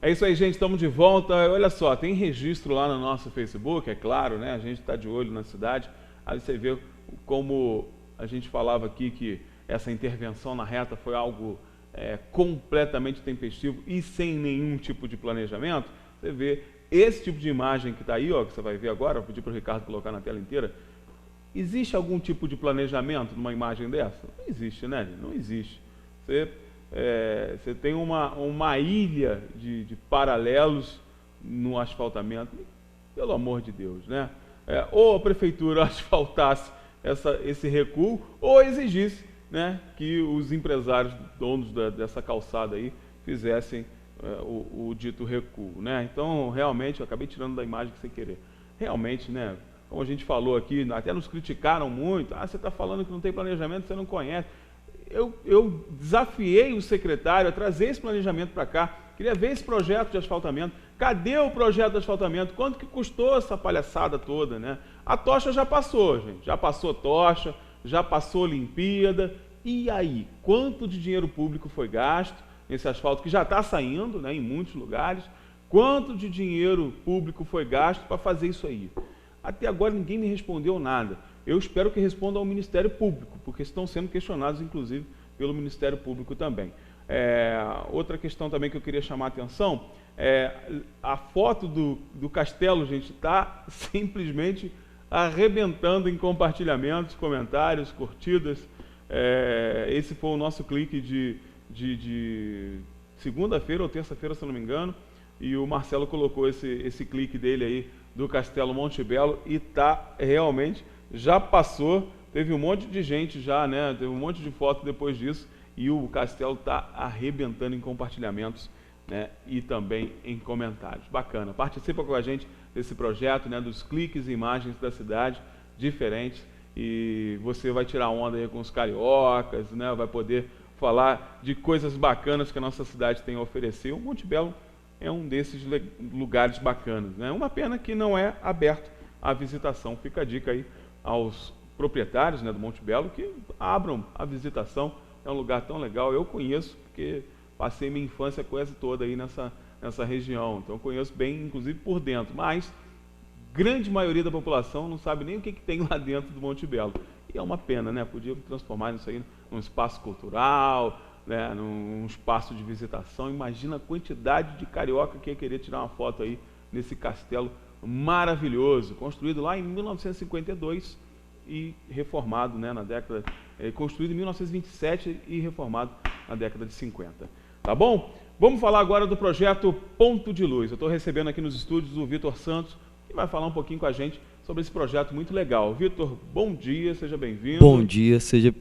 É isso aí, gente, estamos de volta. Olha só, tem registro lá no nosso Facebook, é claro, né? A gente está de olho na cidade. Aí você vê como a gente falava aqui que essa intervenção na reta foi algo completamente tempestivo e sem nenhum tipo de planejamento. Você vê esse tipo de imagem que está aí, ó, que você vai ver agora, vou pedir para o Ricardo colocar na tela inteira. Existe algum tipo de planejamento numa imagem dessa? Não existe, né? Não existe. Você tem uma ilha de paralelos no asfaltamento. Pelo amor de Deus, né? Ou a prefeitura asfaltasse esse recuo, ou exigisse, né, que os empresários donos dessa calçada aí fizessem o dito recuo, né? Então, realmente, eu acabei tirando da imagem sem querer. Realmente, né? Como a gente falou aqui, até nos criticaram muito. Ah, você está falando que não tem planejamento, você não conhece. Eu desafiei o secretário a trazer esse planejamento para cá. Queria ver esse projeto de asfaltamento. Cadê o projeto de asfaltamento? Quanto que custou essa palhaçada toda, né? A tocha já passou, gente. Já passou tocha, já passou Olimpíada. E aí? Quanto de dinheiro público foi gasto nesse asfalto que já está saindo, né, em muitos lugares? Quanto de dinheiro público foi gasto para fazer isso aí? Até agora ninguém me respondeu nada. Eu espero que respondam ao Ministério Público, porque estão sendo questionados, inclusive, pelo Ministério Público também. Outra questão também que eu queria chamar a atenção, a foto do castelo, gente, está simplesmente arrebentando em compartilhamentos, comentários, curtidas. Esse foi o nosso clique de segunda-feira ou terça-feira, se eu não me engano, e o Marcelo colocou esse clique dele aí do Castelo Monte Belo e tá realmente, já passou, teve um monte de gente já, né? Teve um monte de foto depois disso e o castelo tá arrebentando em compartilhamentos, né? E também em comentários. Bacana. Participa com a gente desse projeto, né? Dos cliques e imagens da cidade diferentes e você vai tirar onda aí com os cariocas, né? Vai poder falar de coisas bacanas que a nossa cidade tem a oferecer. O Monte Belo é um desses lugares bacanas, né? Uma pena que não é aberto à visitação. Fica a dica aí aos proprietários, né, do Monte Belo que abram a visitação. É um lugar tão legal. Eu conheço, porque passei minha infância quase toda aí nessa região. Então eu conheço bem, inclusive por dentro. Mas grande maioria da população não sabe nem o que tem lá dentro do Monte Belo. E é uma pena, né? Podia transformar isso aí num espaço cultural, né, num espaço de visitação. Imagina a quantidade de carioca que ia querer tirar uma foto aí nesse castelo maravilhoso, construído lá em 1952 e reformado, né, na década, construído em 1927 e reformado na década de 50. Tá bom? Vamos falar agora do projeto Ponto de Luz. Eu estou recebendo aqui nos estúdios o Vitor Santos, que vai falar um pouquinho com a gente sobre esse projeto muito legal. Vitor, bom dia, seja bem-vindo. Bom dia, seja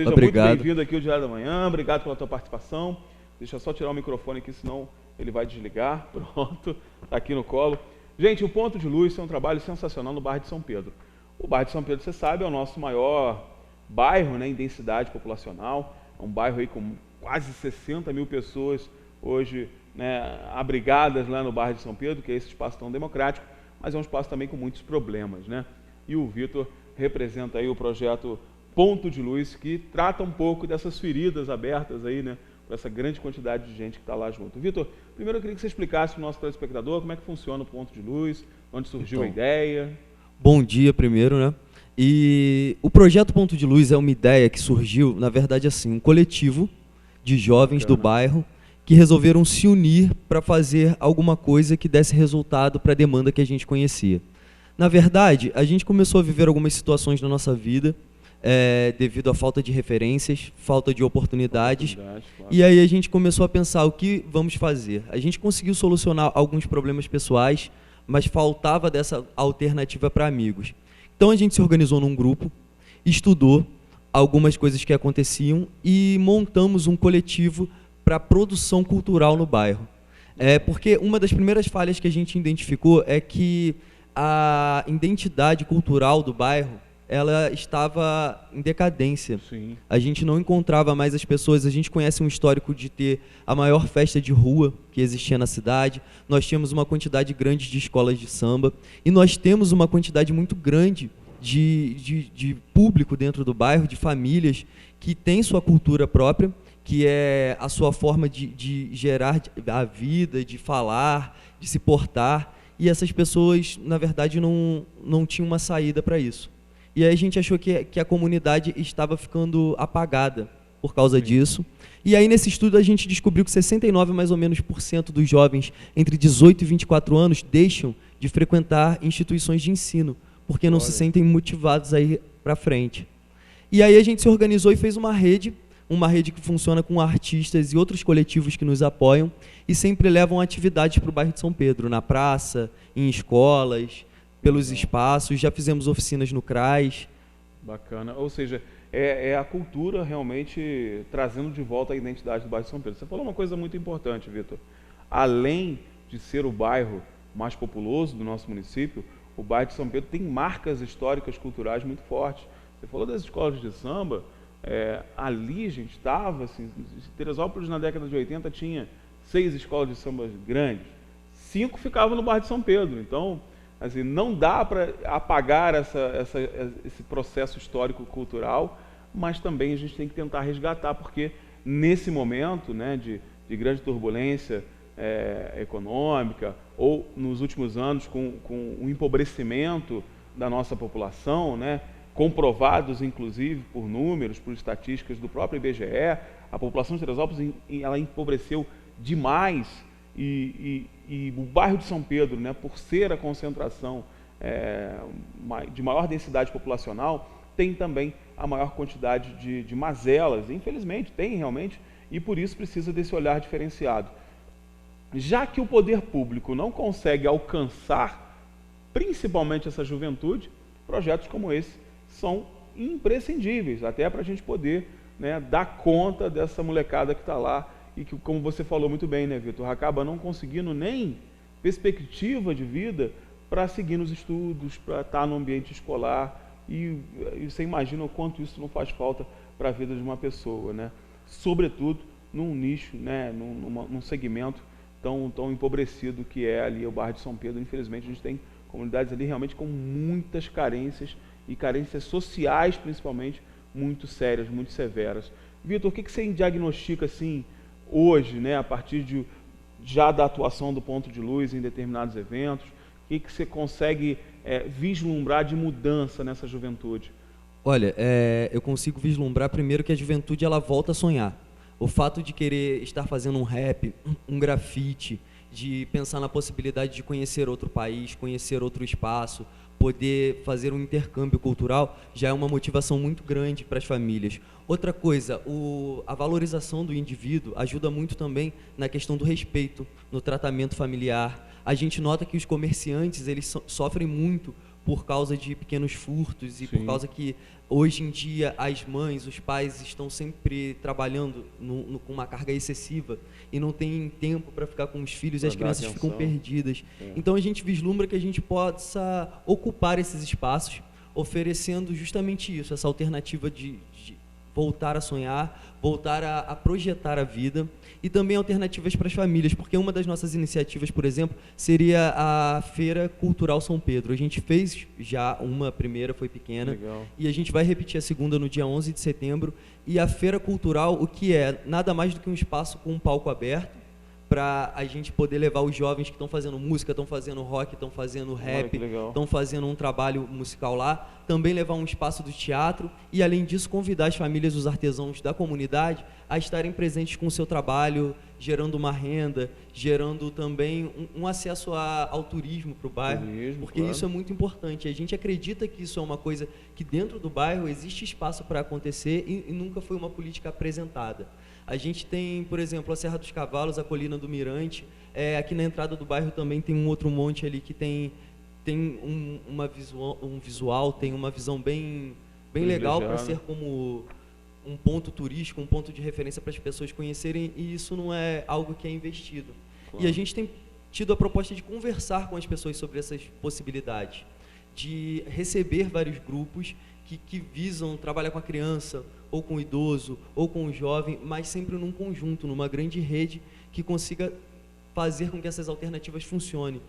obrigado. Muito bem-vindo aqui ao Diário da Manhã, obrigado pela tua participação. Deixa eu só tirar o microfone aqui, senão ele vai desligar. Pronto, está aqui no colo. Gente, o Ponto de Luz é um trabalho sensacional no bairro de São Pedro. O bairro de São Pedro, você sabe, é o nosso maior bairro, né, em densidade populacional. É um bairro aí com quase 60 mil pessoas hoje, né, abrigadas lá no bairro de São Pedro, que é esse espaço tão democrático, mas é um espaço também com muitos problemas, né? E o Vitor representa aí o projeto Ponto de Luz, que trata um pouco dessas feridas abertas aí, né, por essa grande quantidade de gente que está lá junto. Vitor, primeiro eu queria que você explicasse para o nosso telespectador como é que funciona o Ponto de Luz, onde surgiu a ideia. Bom dia primeiro, né? E o projeto Ponto de Luz é uma ideia que surgiu, na verdade, assim, um coletivo de jovens do bairro que resolveram se unir para fazer alguma coisa que desse resultado para a demanda que a gente conhecia. Na verdade, a gente começou a viver algumas situações na nossa vida, devido à falta de referências, falta de oportunidades, claro. E aí a gente começou a pensar o que vamos fazer. A gente conseguiu solucionar alguns problemas pessoais, mas faltava dessa alternativa para amigos. Então a gente se organizou num grupo, estudou algumas coisas que aconteciam e montamos um coletivo para a produção cultural no bairro. Porque uma das primeiras falhas que a gente identificou é que a identidade cultural do bairro ela estava em decadência. Sim. A gente não encontrava mais as pessoas. A gente conhece um histórico de ter a maior festa de rua que existia na cidade. Nós tínhamos uma quantidade grande de escolas de samba e nós temos uma quantidade muito grande de público dentro do bairro, de famílias que têm sua cultura própria, que é a sua forma de gerar a vida, de falar, de se portar, e essas pessoas, na verdade, não tinham uma saída para isso. E aí a gente achou que a comunidade estava ficando apagada por causa disso. E aí nesse estudo a gente descobriu que 69 mais ou menos por cento dos jovens entre 18 e 24 anos deixam de frequentar instituições de ensino, porque não se sentem motivados a ir para frente. E aí a gente se organizou e fez uma rede que funciona com artistas e outros coletivos que nos apoiam e sempre levam atividades para o bairro de São Pedro, na praça, em escolas, pelos espaços, já fizemos oficinas no CRAS. Bacana, ou seja, é a cultura realmente trazendo de volta a identidade do bairro de São Pedro. Você falou uma coisa muito importante, Vitor. Além de ser o bairro mais populoso do nosso município, o bairro de São Pedro tem marcas históricas, culturais muito fortes. Você falou das escolas de samba, ali a gente estava, assim, Teresópolis na década de 80 tinha 6 escolas de samba grandes, 5 ficavam no bairro de São Pedro. Então, assim, não dá para apagar esse processo histórico-cultural, mas também a gente tem que tentar resgatar, porque nesse momento, né, de grande turbulência econômica, ou nos últimos anos com o empobrecimento da nossa população, né, comprovados inclusive por números, por estatísticas do próprio IBGE, a população de Teresópolis ela empobreceu demais, e o bairro de São Pedro, né, por ser a concentração de maior densidade populacional, tem também a maior quantidade de mazelas, infelizmente tem realmente, e por isso precisa desse olhar diferenciado. Já que o poder público não consegue alcançar principalmente essa juventude, projetos como esse são imprescindíveis, até para a gente poder, né, dar conta dessa molecada que está lá e que, como você falou muito bem, né, Vitor, acaba não conseguindo nem perspectiva de vida para seguir nos estudos, para estar no ambiente escolar, e você imagina o quanto isso não faz falta para a vida de uma pessoa, né? Sobretudo num nicho, né, num segmento tão empobrecido que é ali o bairro de São Pedro. Infelizmente a gente tem comunidades ali realmente com muitas carências, e carências sociais principalmente, muito sérias, muito severas. Vitor, o que você diagnostica assim hoje, né, a partir já da atuação do Ponto de Luz em determinados eventos? O que você consegue vislumbrar de mudança nessa juventude? Olha, eu consigo vislumbrar primeiro que a juventude ela volta a sonhar. O fato de querer estar fazendo um rap, um grafite, de pensar na possibilidade de conhecer outro país, conhecer outro espaço, poder fazer um intercâmbio cultural, já é uma motivação muito grande para as famílias. Outra coisa, a valorização do indivíduo ajuda muito também na questão do respeito, no tratamento familiar. A gente nota que os comerciantes eles sofrem muito por causa de pequenos furtos e por causa que hoje em dia as mães, os pais estão sempre trabalhando com uma carga excessiva e não tem tempo para ficar com os filhos, e as crianças ficam perdidas. Então a gente vislumbra que a gente possa ocupar esses espaços, oferecendo justamente isso, essa alternativa de voltar a sonhar, voltar a projetar a vida, e também alternativas para as famílias, porque uma das nossas iniciativas, por exemplo, seria a Feira Cultural São Pedro. A gente fez já uma primeira, foi pequena, e a gente vai repetir a segunda no dia 11 de setembro, e a Feira Cultural, o que é? Nada mais do que um espaço com um palco aberto, para a gente poder levar os jovens que estão fazendo música, estão fazendo rock, estão fazendo rap, estão fazendo um trabalho musical lá, também levar um espaço do teatro e, além disso, convidar as famílias, os artesãos da comunidade a estarem presentes com o seu trabalho, gerando uma renda, gerando também um acesso ao turismo para o bairro, porque isso é muito importante. A gente acredita que isso é uma coisa que dentro do bairro existe espaço para acontecer e nunca foi uma política apresentada. A gente tem, por exemplo, a Serra dos Cavalos, a Colina do Mirante. Aqui na entrada do bairro também tem um outro monte ali que tem um visual, tem uma visão bem legal para ser como um ponto turístico, um ponto de referência para as pessoas conhecerem, e isso não é algo que é investido. E a gente tem tido a proposta de conversar com as pessoas sobre essas possibilidades, de receber vários grupos que visam trabalhar com a criança, ou com o idoso, ou com o jovem, mas sempre num conjunto, numa grande rede que consiga fazer com que essas alternativas funcionem,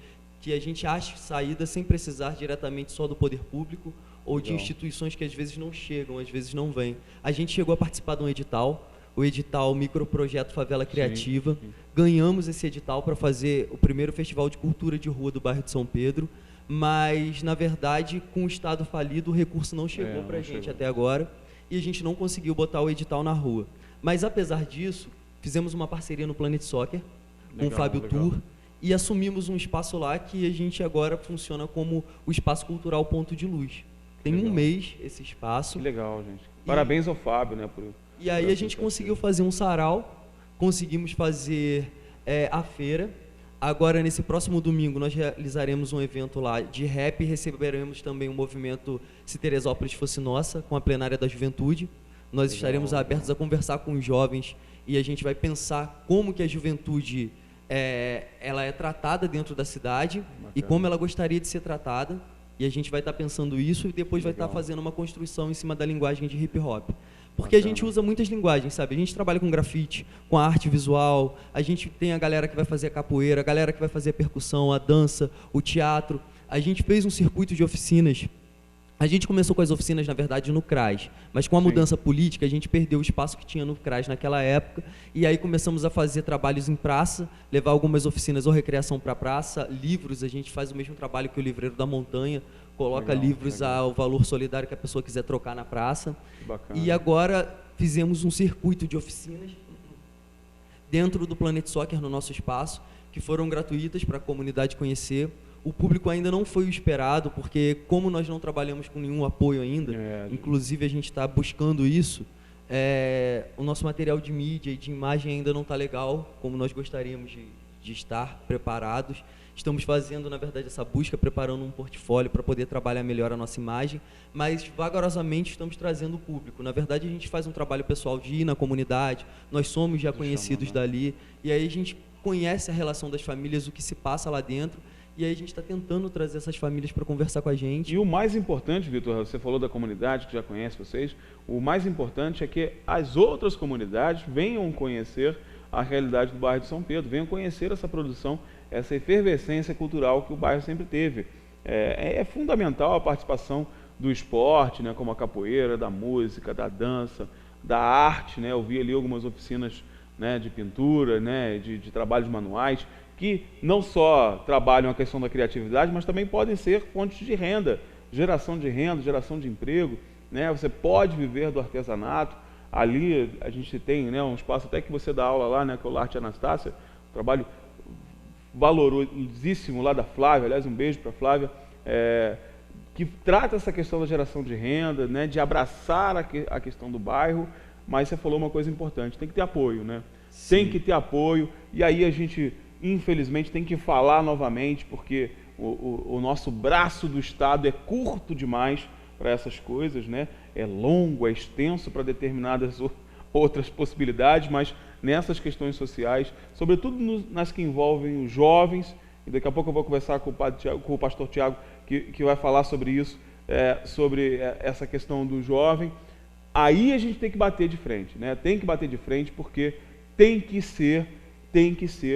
que a gente ache saída sem precisar diretamente só do poder público ou de instituições que às vezes não chegam, às vezes não vêm. A gente chegou a participar de um edital o edital Microprojeto Favela Criativa. Sim. Ganhamos esse edital para fazer o primeiro Festival de Cultura de Rua do bairro de São Pedro, mas, na verdade, com o estado falido, o recurso não chegou para a gente até agora e a gente não conseguiu botar o edital na rua. Mas, apesar disso, fizemos uma parceria no Planet Soccer com o Fábio Tour e assumimos um espaço lá que a gente agora funciona como o Espaço Cultural Ponto de Luz. Tem um mês esse espaço. Que legal, gente. Parabéns ao Fábio, né? E aí a gente conseguiu fazer um sarau, conseguimos fazer a feira. Agora, nesse próximo domingo, nós realizaremos um evento lá de rap e receberemos também o movimento Se Teresópolis Fosse Nossa, com a plenária da juventude. Nós estaremos abertos a conversar com os jovens e a gente vai pensar como que a juventude ela é tratada dentro da cidade e como ela gostaria de ser tratada. E a gente vai estar pensando isso e depois vai estar fazendo uma construção em cima da linguagem de hip hop. Porque a gente usa muitas linguagens, sabe? A gente trabalha com grafite, com a arte visual, a gente tem a galera que vai fazer a capoeira, a galera que vai fazer a percussão, a dança, o teatro. A gente fez um circuito de oficinas. A gente começou com as oficinas, na verdade, no CRAS, mas com a mudança política, a gente perdeu o espaço que tinha no CRAS naquela época, e aí começamos a fazer trabalhos em praça, levar algumas oficinas ou recreação para a praça, livros, a gente faz o mesmo trabalho que o Livreiro da Montanha, coloca livros ao valor solidário que a pessoa quiser trocar na praça. Bacana. E agora fizemos um circuito de oficinas dentro do Planet Soccer, no nosso espaço, que foram gratuitas para a comunidade conhecer. O público ainda não foi o esperado, porque como nós não trabalhamos com nenhum apoio ainda, inclusive a gente está buscando isso, o nosso material de mídia e de imagem ainda não está legal, como nós gostaríamos de estar preparados. Estamos fazendo, na verdade, essa busca, preparando um portfólio para poder trabalhar melhor a nossa imagem, mas vagarosamente estamos trazendo o público. Na verdade, a gente faz um trabalho pessoal de ir na comunidade, nós somos já conhecidos dali, e aí a gente conhece a relação das famílias, o que se passa lá dentro, e aí a gente está tentando trazer essas famílias para conversar com a gente. E o mais importante, Vitor, você falou da comunidade, que já conhece vocês, o mais importante é que as outras comunidades venham conhecer a realidade do bairro de São Pedro, venham conhecer essa produção, essa efervescência cultural que o bairro sempre teve. É fundamental a participação do esporte, né, como a capoeira, da música, da dança, da arte, né? Eu vi ali algumas oficinas, né, de pintura, né, de trabalhos manuais, que não só trabalham a questão da criatividade, mas também podem ser fontes de renda, geração de emprego, né? Você pode viver do artesanato. Ali a gente tem, né, um espaço até que você dá aula lá, né, que é o L'Arte Anastácia, um trabalho valorosíssimo lá da Flávia, aliás, um beijo para a Flávia, que trata essa questão da geração de renda, né, de abraçar a questão do bairro, mas você falou uma coisa importante, tem que ter apoio, né? Sim. Tem que ter apoio, e aí a gente, infelizmente, tem que falar novamente, porque o nosso braço do Estado é curto demais para essas coisas, né? É longo, é extenso para determinadas outras possibilidades, mas nessas questões sociais, sobretudo nas que envolvem os jovens, e daqui a pouco eu vou conversar com o pastor Tiago, que vai falar sobre isso, sobre essa questão do jovem. Aí a gente tem que bater de frente, né? Tem que bater de frente porque tem que ser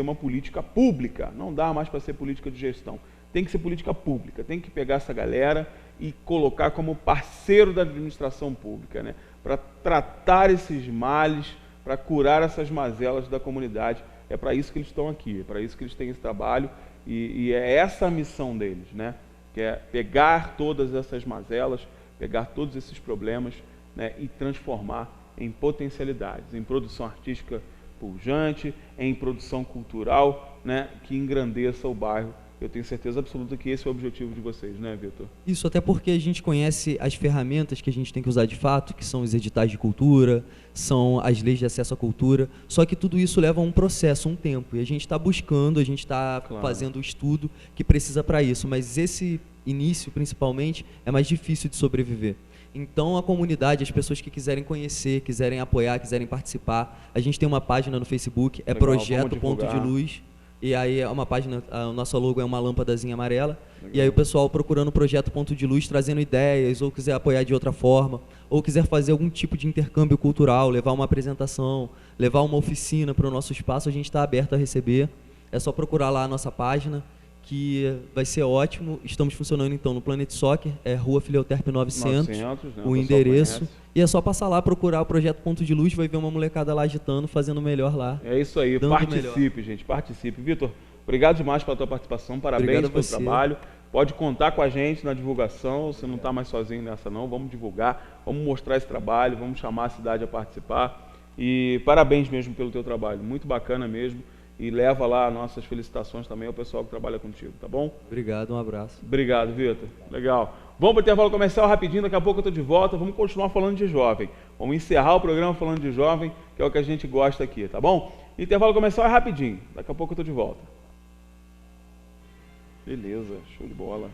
uma política pública, não dá mais para ser política de gestão, tem que ser política pública, tem que pegar essa galera e colocar como parceiro da administração pública, né? Para tratar esses males, para curar essas mazelas da comunidade. É para isso que eles estão aqui, é para isso que eles têm esse trabalho, e é essa a missão deles, né? Que é pegar todas essas mazelas, pegar todos esses problemas, né, e transformar em potencialidades, em produção artística pujante, em produção cultural, né, que engrandeça o bairro. Eu tenho certeza absoluta que esse é o objetivo de vocês, né, Vitor? Isso, até porque a gente conhece as ferramentas que a gente tem que usar de fato, que são os editais de cultura, são as leis de acesso à cultura, só que tudo isso leva a um processo, um tempo, e a gente está buscando, a gente está fazendo o estudo que precisa para isso, mas esse início, principalmente, é mais difícil de sobreviver. Então, a comunidade, as pessoas que quiserem conhecer, quiserem apoiar, quiserem participar, a gente tem uma página no Facebook, é Projeto Ponto de Luz, e aí é uma página, o nosso logo é uma lâmpadazinha amarela, e aí o pessoal procurando o Projeto Ponto de Luz, trazendo ideias, ou quiser apoiar de outra forma, ou quiser fazer algum tipo de intercâmbio cultural, levar uma apresentação, levar uma oficina para o nosso espaço, a gente está aberto a receber, é só procurar lá a nossa página, que vai ser ótimo. Estamos funcionando então no Planet Soccer, Rua Filioterpe 900, né? o endereço. E é só passar lá, procurar o Projeto Ponto de Luz, vai ver uma molecada lá agitando, fazendo o melhor lá. É isso aí, participe, gente, participe. Vitor, obrigado demais pela tua participação, parabéns pelo trabalho. Pode contar com a gente na divulgação, você não está mais sozinho nessa não, vamos divulgar, vamos mostrar esse trabalho, vamos chamar a cidade a participar. E parabéns mesmo pelo teu trabalho, muito bacana mesmo. E leva lá nossas felicitações também ao pessoal que trabalha contigo, tá bom? Obrigado, um abraço. Obrigado, Vitor. Legal. Vamos para o intervalo comercial rapidinho, daqui a pouco eu estou de volta. Vamos continuar falando de jovem. Vamos encerrar o programa falando de jovem, que é o que a gente gosta aqui, tá bom? Intervalo comercial é rapidinho, daqui a pouco eu estou de volta. Beleza, show de bola.